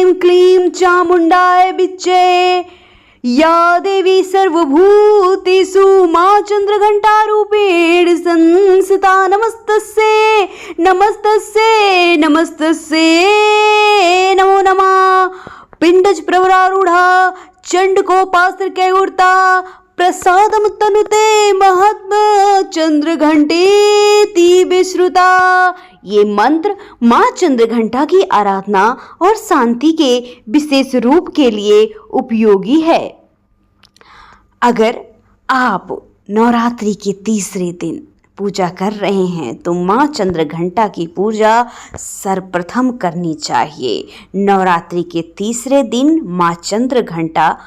ह्रीं क्लीं चामुण्डाय विच्चे या देवी सर्वभूतेषु मां चन्द्रघण्टारूपेण संस्थिता नमस्तस्यै नमस्तस्यै नमस्तस्यै नमो नमः। पिंडज प्रवरारूढ़ा चंडकोपास्त्र कैगुर्ता प्रसादम तनुते महात्मा चंद्रघंटेति विश्रुता। ये मंत्र माँ चंद्रघंटा की आराधना और शांति के विशेष रूप के लिए उपयोगी है। अगर आप नवरात्रि के तीसरे दिन पूजा कर रहे हैं तो माँ चंद्रघंटा की पूजा सर्वप्रथम करनी चाहिए। नवरात्रि के तीसरे दिन माँ चंद्रघंटा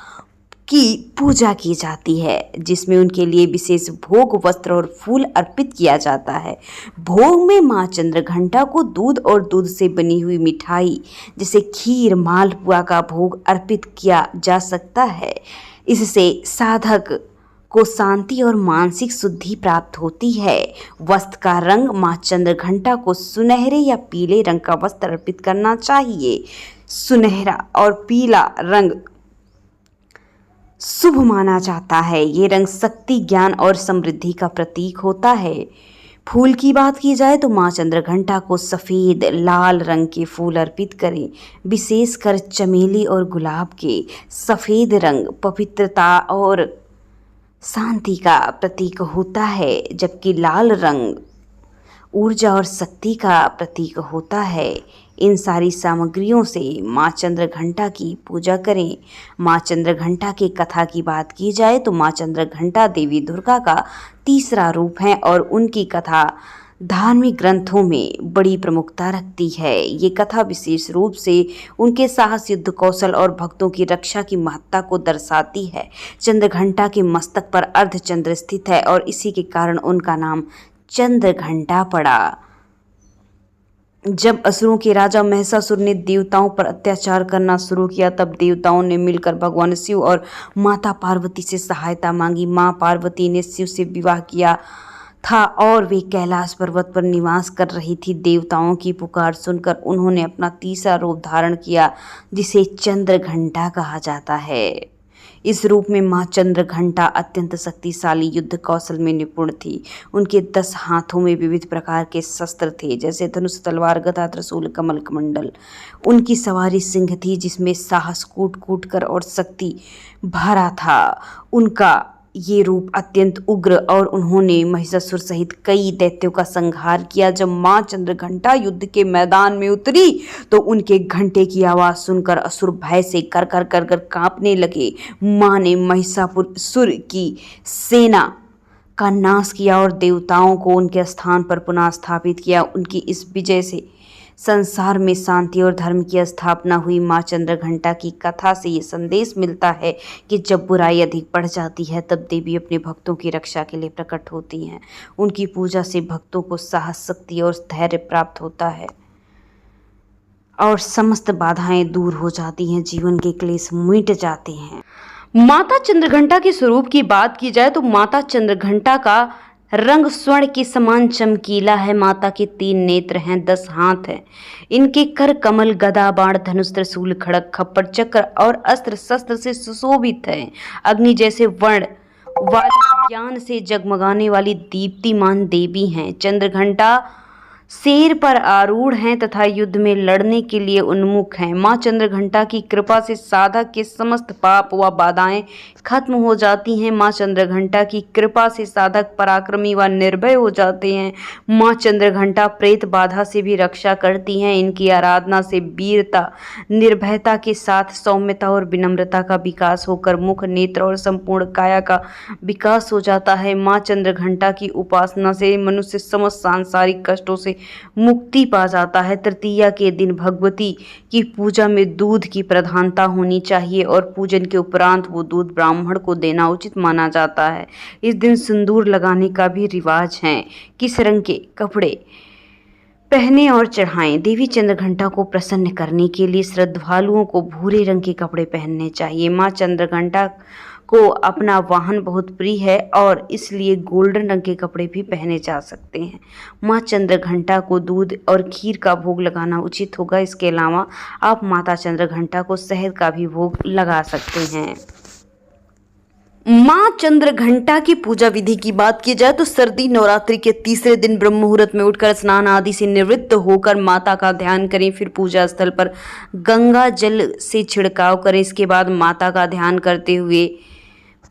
की पूजा की जाती है, जिसमें उनके लिए विशेष भोग, वस्त्र और फूल अर्पित किया जाता है। भोग में माँ चंद्रघंटा को दूध और दूध से बनी हुई मिठाई जैसे खीर, मालपुआ का भोग अर्पित किया जा सकता है। इससे साधक को शांति और मानसिक शुद्धि प्राप्त होती है। वस्त्र का रंग माँ चंद्रघंटा को सुनहरे या पीले रंग का वस्त्र अर्पित करना चाहिए। सुनहरा और पीला रंग शुभ माना जाता है। ये रंग शक्ति, ज्ञान और समृद्धि का प्रतीक होता है। फूल की बात की जाए तो माँ चंद्रघंटा को सफ़ेद, लाल रंग के फूल अर्पित करें। विशेषकर चमेली और गुलाब के सफ़ेद रंग पवित्रता और शांति का प्रतीक होता है, जबकि लाल रंग ऊर्जा और शक्ति का प्रतीक होता है। इन सारी सामग्रियों से माँ चंद्रघंटा की पूजा करें। माँ चंद्रघंटा की कथा की बात की जाए तो माँ चंद्रघंटा देवी दुर्गा का तीसरा रूप है और उनकी कथा धार्मिक ग्रंथों में बड़ी प्रमुखता रखती है। ये कथा विशेष रूप से उनके साहस, युद्ध कौशल और भक्तों की रक्षा की महत्ता को दर्शाती है। चंद्रघंटा के मस्तक पर अर्धचंद्र स्थित है और इसी के कारण उनका नाम चंद्रघंटा पड़ा। जब असुरों के राजा महिषासुर ने देवताओं पर अत्याचार करना शुरू किया, तब देवताओं ने मिलकर भगवान शिव और माता पार्वती से सहायता मांगी। माँ पार्वती ने शिव से विवाह किया था और वे कैलाश पर्वत पर निवास कर रही थी। देवताओं की पुकार सुनकर उन्होंने अपना तीसरा रूप धारण किया, जिसे चंद्रघंटा कहा जाता है। इस रूप में माँ चंद्रघंटा अत्यंत शक्तिशाली, युद्ध कौशल में निपुण थी। उनके 10 हाथों में विविध प्रकार के शस्त्र थे, जैसे धनुष, तलवार, गदा, त्रिशूल, कमल, कमंडल। उनकी सवारी सिंह थी, जिसमें साहस, कूट कूट कर और शक्ति भरा था। उनका ये रूप अत्यंत उग्र और उन्होंने महिषासुर सहित कई दैत्यों का संहार किया। जब माँ चंद्रघंटा युद्ध के मैदान में उतरी तो उनके घंटे की आवाज़ सुनकर असुर भय से कर कर कर कर कांपने लगे। माँ ने महिषासुर की सेना का नाश किया और देवताओं को उनके स्थान पर पुनः स्थापित किया। उनकी इस विजय से संसार में शांति और धर्म की स्थापना हुई। माँ चंद्रघंटा की कथा से ये संदेश मिलता है कि जब बुराई अधिक बढ़ जाती है तब देवी अपने भक्तों की रक्षा के लिए प्रकट होती हैं। उनकी पूजा से भक्तों को साहस, शक्ति और धैर्य प्राप्त होता है और समस्त बाधाएं दूर हो जाती हैं, जीवन के क्लेश मिट जाते हैं। माता चंद्रघंटा के स्वरूप की बात की जाए तो माता चंद्रघंटा का रंग स्वर्ण के समान चमकीला है। माता के 3 नेत्र हैं, 10 हाथ हैं। इनके कर कमल, गदा, बाण, धनुष, त्रिशूल, खड़ग, खप्पर, चक्र और अस्त्र शस्त्र से सुशोभित हैं। अग्नि जैसे वर्ण वाली, ज्ञान से जगमगाने वाली दीप्तिमान देवी हैं। चंद्रघंटा शेर पर आरूढ़ हैं तथा युद्ध में लड़ने के लिए उन्मुख हैं। माँ चंद्रघंटा की कृपा से साधक के समस्त पाप व बाधाएं खत्म हो जाती हैं। माँ चंद्रघंटा की कृपा से साधक पराक्रमी व निर्भय हो जाते हैं। माँ चंद्रघंटा प्रेत बाधा से भी रक्षा करती हैं। इनकी आराधना से वीरता, निर्भयता के साथ सौम्यता और विनम्रता का विकास होकर मुख, नेत्र और संपूर्ण काया का विकास हो जाता है। माँ चंद्रघंटा की उपासना से मनुष्य समस्त सांसारिक कष्टों से मुक्ति पा जाता है। तृतीया के दिन भगवती की पूजा में दूध की प्रधानता होनी चाहिए और पूजन के उपरांत वो दूध ब्राह्मण को देना उचित माना जाता है। इस दिन सिंदूर लगाने का भी रिवाज है। किस रंग के कपड़े पहने और चढ़ाएं? देवी चंद्रघंटा को प्रसन्न करने के लिए श्रद्धालुओं को भूरे रंग के कपड़े पहनने चाहिए। माँ चंद्रघंटा को अपना वाहन बहुत प्रिय है और इसलिए गोल्डन रंग के कपड़े भी पहने जा सकते हैं। माँ चंद्रघंटा को दूध और खीर का भोग लगाना उचित होगा। इसके अलावा आप माता चंद्रघंटा को शहद का भी भोग लगा सकते हैं। माँ चंद्रघंटा की पूजा विधि की बात की जाए तो सर्दी नवरात्रि के तीसरे दिन ब्रह्म मुहूर्त में उठकर स्नान आदि से निवृत्त होकर माता का ध्यान करें। फिर पूजा स्थल पर गंगा जल से छिड़काव करें। इसके बाद माता का ध्यान करते हुए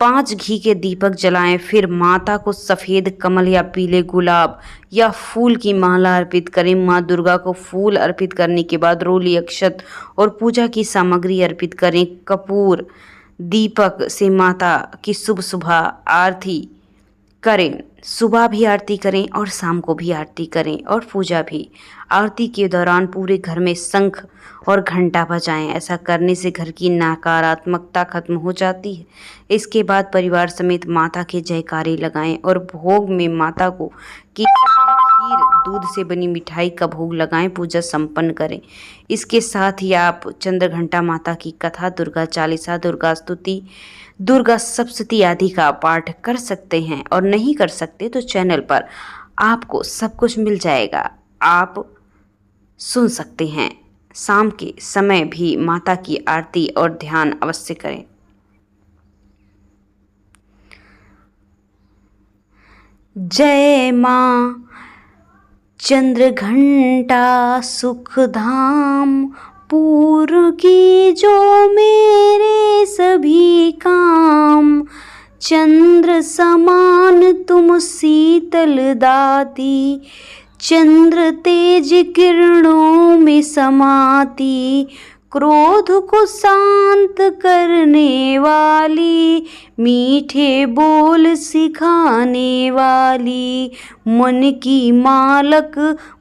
5 घी के दीपक जलाएं। फिर माता को सफ़ेद कमल या पीले गुलाब या फूल की माला अर्पित करें। माँ दुर्गा को फूल अर्पित करने के बाद रोली, अक्षत और पूजा की सामग्री अर्पित करें। कपूर दीपक से माता की शुभ सुबह आरती करें। सुबह भी आरती करें और शाम को भी आरती करें और पूजा भी। आरती के दौरान पूरे घर में शंख और घंटा बजाएं। ऐसा करने से घर की नकारात्मकता खत्म हो जाती है। इसके बाद परिवार समेत माता के जयकारे लगाएं और भोग में माता को खीर, दूध से बनी मिठाई का भोग लगाएं। पूजा संपन्न करें। इसके साथ ही आप चंद्रघंटा माता की कथा, दुर्गा चालीसा, दुर्गा स्तुति, दुर्गा सप्तशती आदि का पाठ कर सकते हैं और नहीं कर सकते तो चैनल पर आपको सब कुछ मिल जाएगा, आप सुन सकते हैं। शाम के समय भी माता की आरती और ध्यान अवश्य करें। जय माँ चंद्रघंटा सुख धाम, पूर्ण की जो मेरे सभी काम। चंद्र समान तुम शीतल दाती, चंद्र तेज किरणों में समाती। क्रोध को शांत करने वाली, मीठे बोल सिखाने वाली। मन की मालक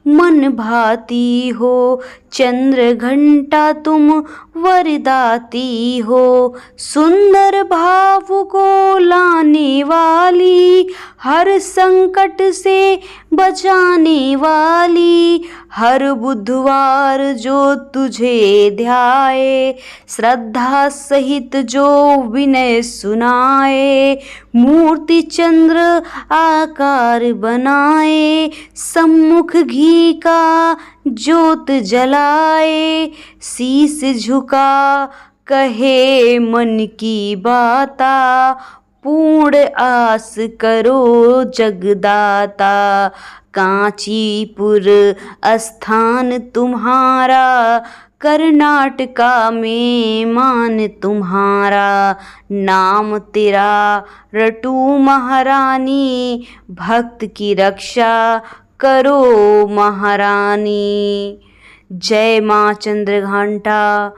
मन भाती हो, चंद्रघंटा तुम वरदाती हो। सुंदर भाव को लाने वाली, हर संकट से बचाने वाली। हर बुधवार जो तुझे ध्याए, श्रद्धा सहित जो विनय सुनाए। मूर्ति चंद्र आकार बनाए, सम्मुख घी का ज्योत जलाए। शीस झुका कहे मन की बाता, पूर्ण आस करो जगदाता। कांचीपुर स्थान तुम्हारा, कर्नाटका में मान तुम्हारा। नाम तेरा रटू महारानी, भक्त की रक्षा करो महारानी। जय माँ चंद्रघंटा।